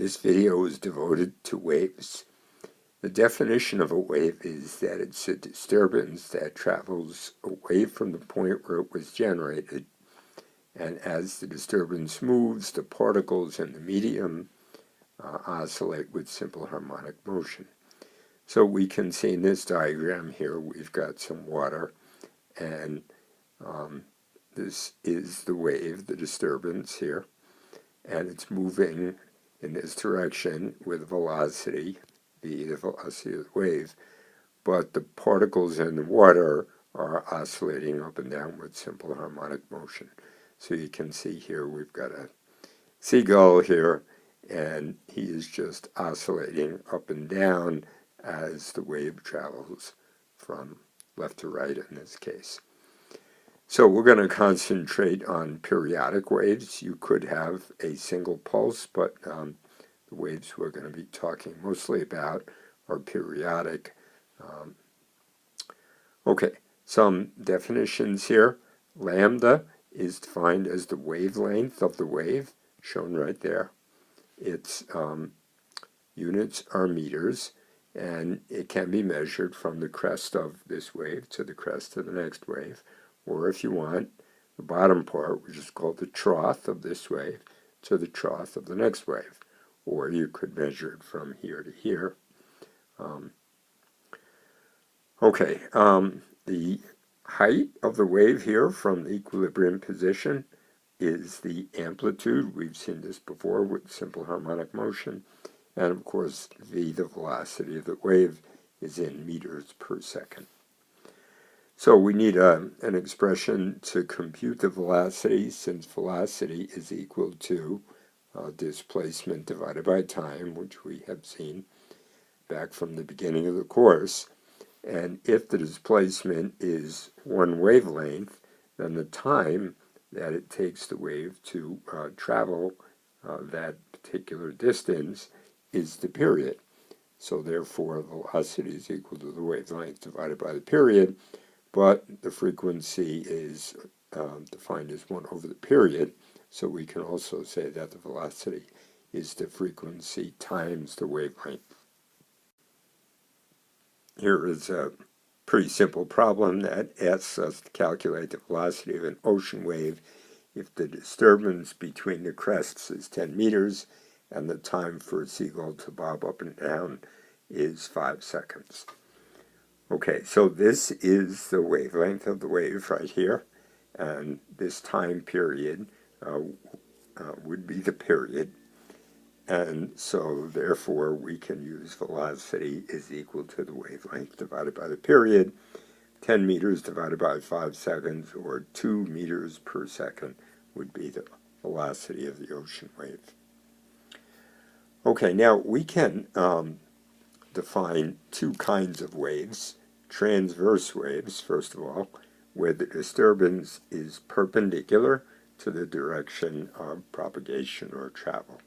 This video is devoted to waves. The definition of a wave is that it's a disturbance that travels away from the point where it was generated, and as the disturbance moves, the particles in the medium oscillate with simple harmonic motion. So we can see in this diagram here, we've got some water, and this is the wave, the disturbance here, and it's moving in this direction with velocity, v, the velocity of the wave, but the particles in the water are oscillating up and down with simple harmonic motion. So you can see here we've got a seagull here, and he is just oscillating up and down as the wave travels from left to right in this case. So we're going to concentrate on periodic waves. You could have a single pulse, but the waves we're going to be talking mostly about are periodic. Okay, some definitions here. Lambda is defined as the wavelength of the wave, shown right there. Its units are meters, and it can be measured from the crest of this wave to the crest of the next wave, or if you want, the bottom part, which is called the trough of this wave, to the trough of the next wave, or you could measure it from here to here. The height of the wave here from the equilibrium position is the amplitude. We've seen this before with simple harmonic motion. And of course, v, the velocity of the wave, is in meters per second. So we need an expression to compute the velocity, since velocity is equal to displacement divided by time, which we have seen back from the beginning of the course. And if the displacement is one wavelength, then the time that it takes the wave to travel that particular distance is the period. So therefore, velocity is equal to the wavelength divided by the period, but the frequency is defined as 1 over the period, so we can also say that the velocity is the frequency times the wavelength. Here is a pretty simple problem that asks us to calculate the velocity of an ocean wave if the disturbance between the crests is 10 meters and the time for a seagull to bob up and down is 5 seconds. Okay, so this is the wavelength of the wave right here, and this time period would be the period. And so, therefore, we can use velocity is equal to the wavelength divided by the period, 10 meters divided by 5 seconds, or 2 meters per second would be the velocity of the ocean wave. Okay, now we can define two kinds of waves. Transverse waves, first of all, where the disturbance is perpendicular to the direction of propagation or travel.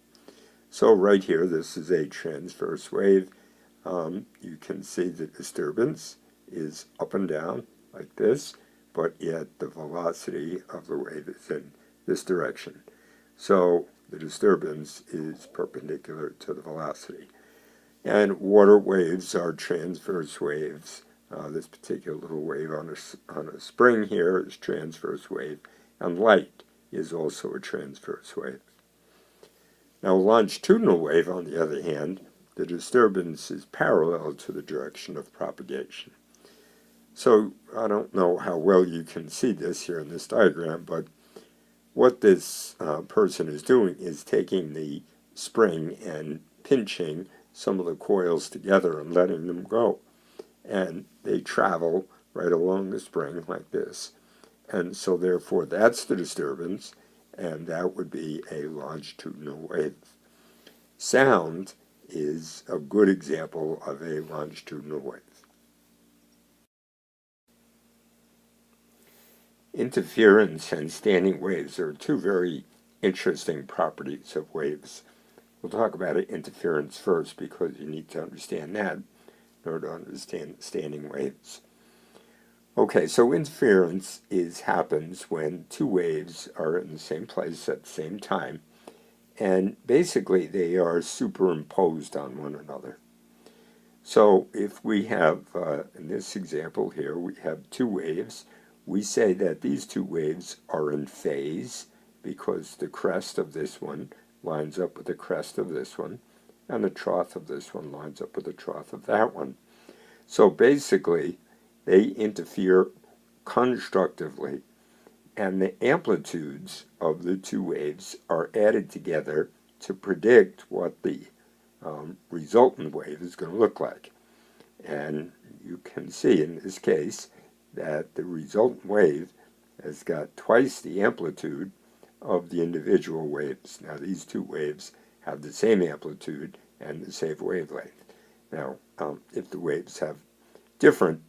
So right here, this is a transverse wave. You can see the disturbance is up and down like this, but yet the velocity of the wave is in this direction. So the disturbance is perpendicular to the velocity. And water waves are transverse waves. This particular little wave on a spring here is transverse wave, and light is also a transverse wave. Now, a longitudinal wave, on the other hand, the disturbance is parallel to the direction of propagation. So I don't know how well you can see this here in this diagram, but what this person is doing is taking the spring and pinching some of the coils together and letting them go. And they travel right along the spring like this. And so therefore that's the disturbance, and that would be a longitudinal wave. Sound is a good example of a longitudinal wave. Interference and standing waves are two very interesting properties of waves. We'll talk about interference first because you need to understand that in order to understand standing waves. Okay, so interference happens when two waves are in the same place at the same time, And basically, they are superimposed on one another. So if we have, in this example here, we have two waves, we say that these two waves are in phase because the crest of this one lines up with the crest of this one, and the trough of this one lines up with the trough of that one. So basically, they interfere constructively, and the amplitudes of the two waves are added together to predict what the resultant wave is going to look like. And you can see in this case that the resultant wave has got twice the amplitude of the individual waves. Now these two waves have the same amplitude and the same wavelength. Now, if the waves have different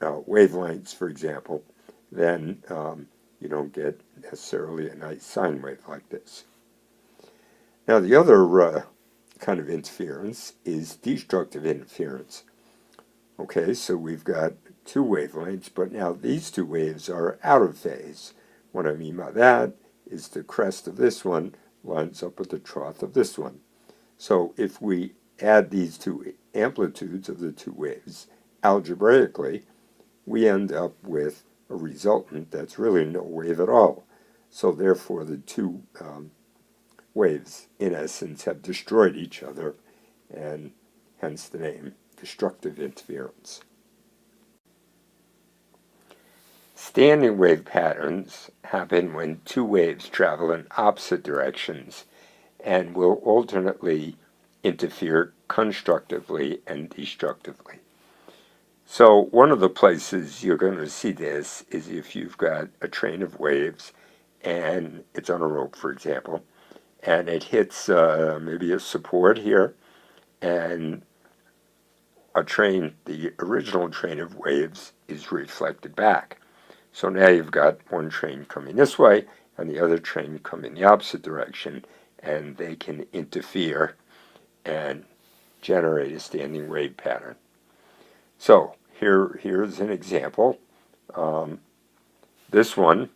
wavelengths, for example, then you don't get necessarily a nice sine wave like this. Now the other kind of interference is destructive interference. Okay, so we've got two wavelengths, but now these two waves are out of phase. What I mean by that is the crest of this one lines up with the trough of this one. So if we add these two amplitudes of the two waves algebraically, we end up with a resultant that's really no wave at all. So therefore the two waves, in essence, have destroyed each other, and hence the name destructive interference. Standing wave patterns happen when two waves travel in opposite directions and will alternately interfere constructively and destructively. So one of the places you're going to see this is if you've got a train of waves and it's on a rope, for example, and it hits maybe a support here, and the original train of waves is reflected back. So now you've got one train coming this way and the other train coming the opposite direction, and they can interfere and generate a standing wave pattern. So here's an example. This one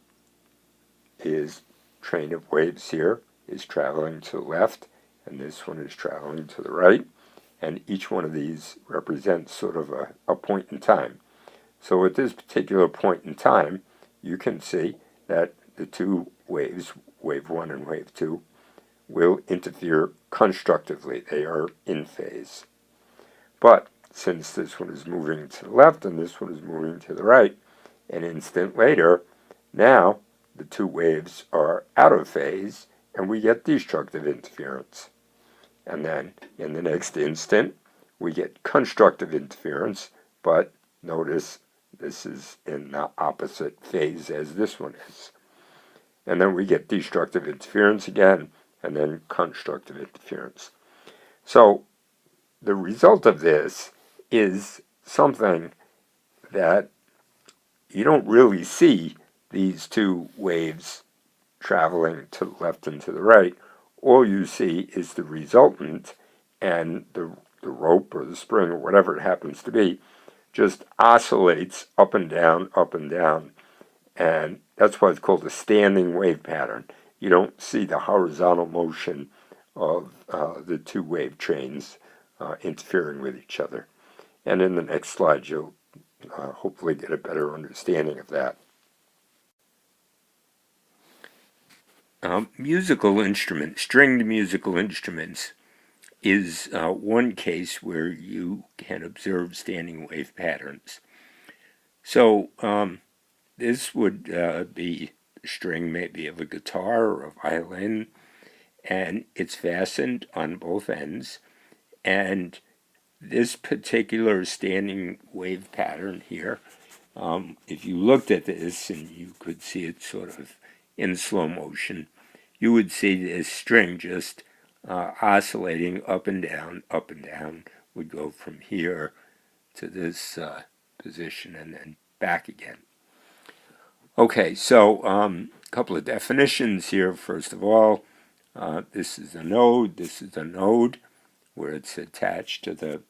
is train of waves here is traveling to the left, and this one is traveling to the right, and each one of these represents sort of a point in time. So at this particular point in time, you can see that the two waves, wave 1 and wave 2, will interfere constructively. They are in phase. But since this one is moving to the left and this one is moving to the right, an instant later, now the two waves are out of phase and we get destructive interference. And then in the next instant, we get constructive interference, but notice this is in the opposite phase as this one is. And then we get destructive interference again, and then constructive interference. So the result of this is something that you don't really see these two waves traveling to the left and to the right. All you see is the resultant, and the rope or the spring or whatever it happens to be just oscillates up and down, up and down. And that's why it's called a standing wave pattern. You don't see the horizontal motion of the two wave trains interfering with each other. And in the next slide, you'll hopefully get a better understanding of that. Musical instruments, stringed musical instruments, is one case where you can observe standing wave patterns. So this would be the string maybe of a guitar or a violin, and it's fastened on both ends. And this particular standing wave pattern here, if you looked at this and you could see it sort of in slow motion, you would see this string just oscillating up and down, would go from here to this position and then back again. Okay, so a couple of definitions here. First of all, this is a node. This is a node where it's attached to the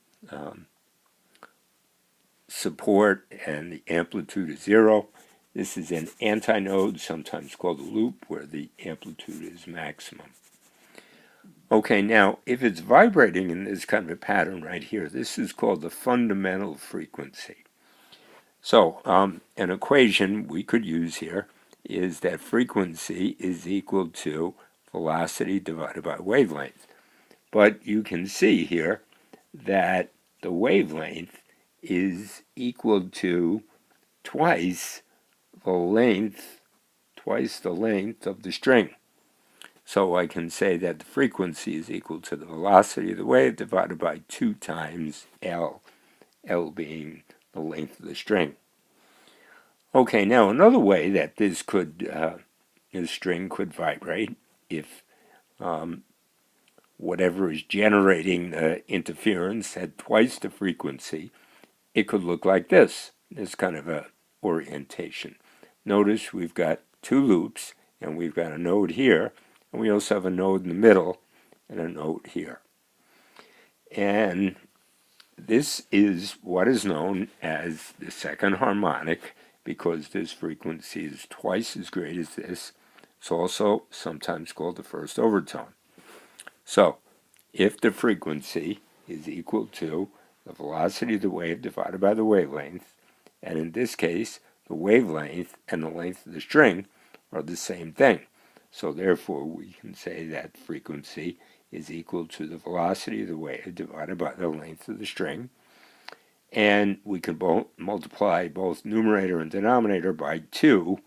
support and the amplitude is 0. This is an antinode, sometimes called a loop, where the amplitude is maximum. Okay, now if it's vibrating in this kind of a pattern right here, this is called the fundamental frequency. So an equation we could use here is that frequency is equal to velocity divided by wavelength. But you can see here that the wavelength is equal to twice the length of the string. So I can say that the frequency is equal to the velocity of the wave divided by 2 times L, L being the length of the string. Okay, now another way that this string could vibrate, if whatever is generating the interference had twice the frequency, it could look like this kind of a orientation. Notice we've got 2 loops, and we've got a node here, and we also have a node in the middle and a node here. And this is what is known as the second harmonic, because this frequency is twice as great as this. It's also sometimes called the first overtone. So, if the frequency is equal to the velocity of the wave divided by the wavelength, and in this case, the wavelength and the length of the string are the same thing. So therefore, we can say that frequency is equal to the velocity of the wave divided by the length of the string. And we can multiply both numerator and denominator by 2,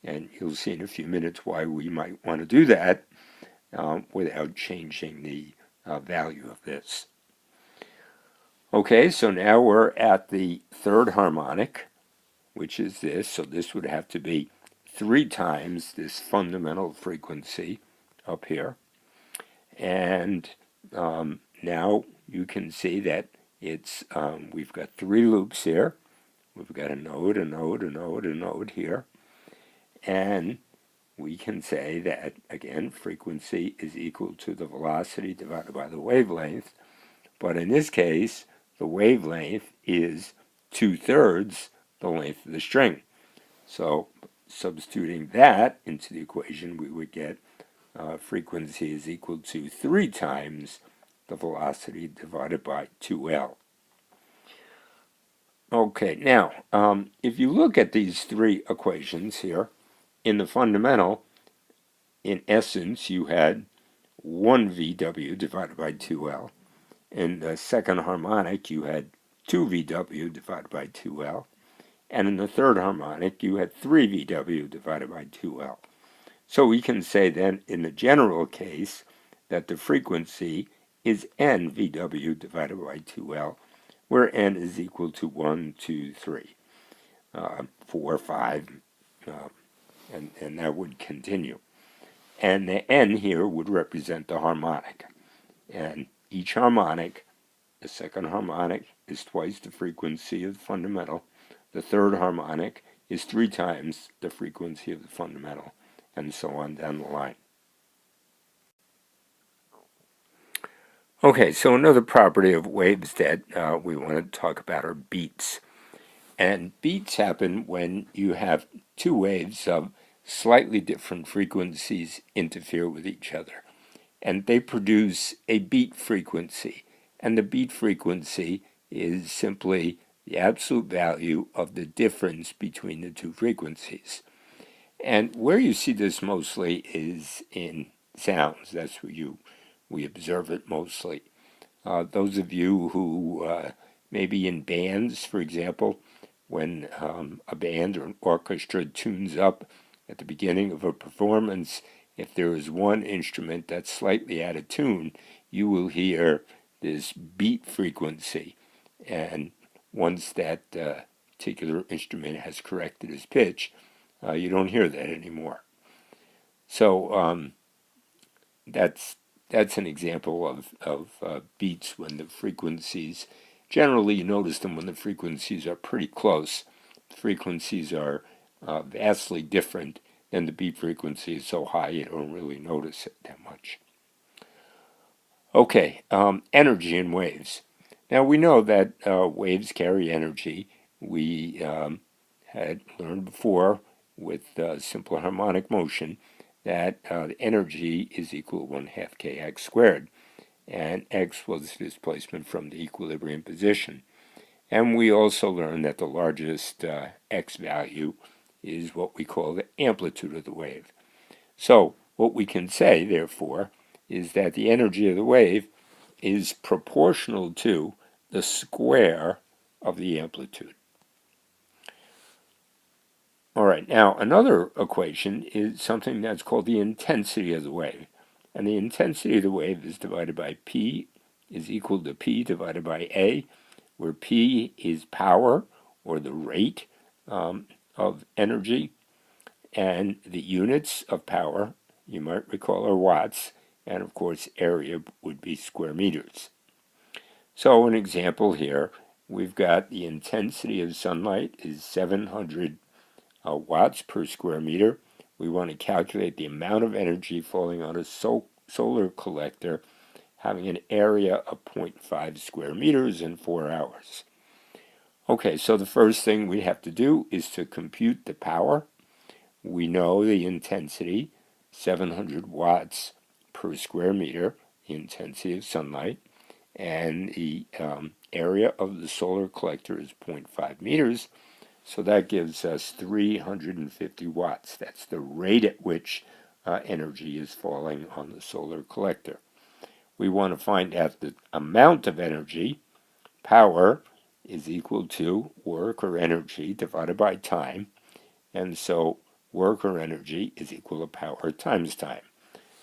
and you'll see in a few minutes why we might want to do that without changing the value of this. Okay, so now we're at the third harmonic, which is this. So this would have to be 3 times this fundamental frequency up here. And now you can see that it's we've got 3 loops here. We've got a node, a node, a node, a node here. And we can say that, again, frequency is equal to the velocity divided by the wavelength. But in this case, the wavelength is 2/3 the length of the string. So substituting that into the equation, we would get frequency is equal to 3 times the velocity divided by 2L. Okay, now, if you look at these 3 equations here, in the fundamental, in essence, you had 1 VW divided by 2L. In the second harmonic, you had 2 VW divided by 2L. And in the third harmonic, you had 3 VW divided by 2L. So we can say then, in the general case, that the frequency is n VW divided by 2L, where n is equal to 1, 2, 3, 4, 5, and that would continue. And the n here would represent the harmonic. And each harmonic, the second harmonic, is twice the frequency of the fundamental. The third harmonic is 3 times the frequency of the fundamental, and so on down the line. Okay, so another property of waves that we want to talk about are beats. And beats happen when you have 2 waves of slightly different frequencies interfere with each other. And they produce a beat frequency. And the beat frequency is simply the absolute value of the difference between the 2 frequencies. And where you see this mostly is in sounds. That's where we observe it mostly. Those of you who maybe in bands, for example, when a band or an orchestra tunes up at the beginning of a performance, if there is one instrument that's slightly out of tune, you will hear this beat frequency. And once that particular instrument has corrected its pitch, you don't hear that anymore. So that's an example of beats when the frequencies, generally you notice them when the frequencies are pretty close. The frequencies are vastly different, then the beat frequency is so high you don't really notice it that much. Okay, energy in waves. Now we know that waves carry energy. We had learned before with simple harmonic motion that the energy is equal to 1/2 kx squared, and x was the displacement from the equilibrium position. And we also learned that the largest x value is what we call the amplitude of the wave. So what we can say, therefore, is that the energy of the wave is proportional to the square of the amplitude. All right, now another equation is something that's called the intensity of the wave. And the intensity of the wave is divided by P is equal to P divided by A, where P is power, or the rate of energy, and the units of power, you might recall, are watts, and of course area would be square meters. So an example here, we've got the intensity of sunlight is 700 watts per square meter. We want to calculate the amount of energy falling on a solar collector having an area of 0.5 square meters in 4 hours. Okay, so the first thing we have to do is to compute the power. We know the intensity, 700 watts per square meter, the intensity of sunlight, and the area of the solar collector is 0.5 meters, so that gives us 350 watts. That's the rate at which energy is falling on the solar collector. We want to find out the amount of energy. Power is equal to work or energy divided by time, and so work or energy is equal to power times time.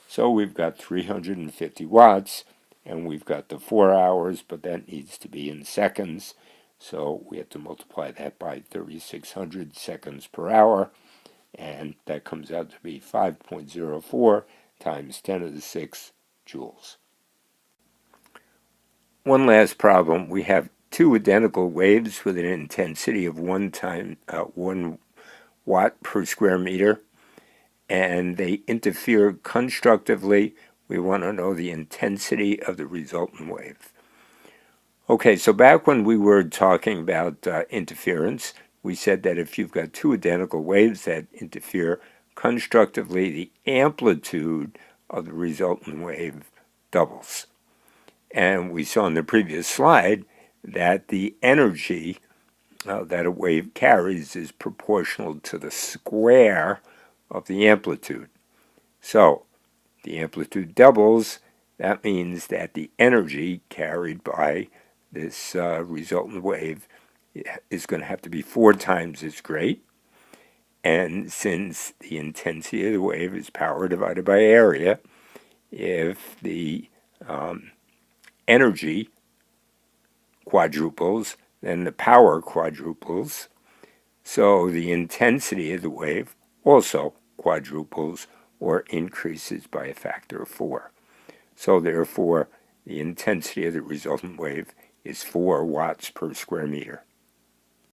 So we've got 350 watts, and we've got the 4 hours, but that needs to be in seconds. So we have to multiply that by 3,600 seconds per hour, and that comes out to be 5.04 times 10 to the 6 joules. One last problem. We have two identical waves with an intensity of 1 watt per square meter, and they interfere constructively. We want to know the intensity of the resultant wave. Okay, so back when we were talking about interference, we said that if you've got two identical waves that interfere constructively, the amplitude of the resultant wave doubles. And we saw in the previous slide that the energy that a wave carries is proportional to the square of the amplitude. So the amplitude doubles. That means that the energy carried by this resultant wave is going to have to be 4 times as great. And since the intensity of the wave is power divided by area, if the energy quadruples, then the power quadruples. So the intensity of the wave also quadruples or increases by a factor of 4. So therefore, the intensity of the resultant wave is 4 watts per square meter.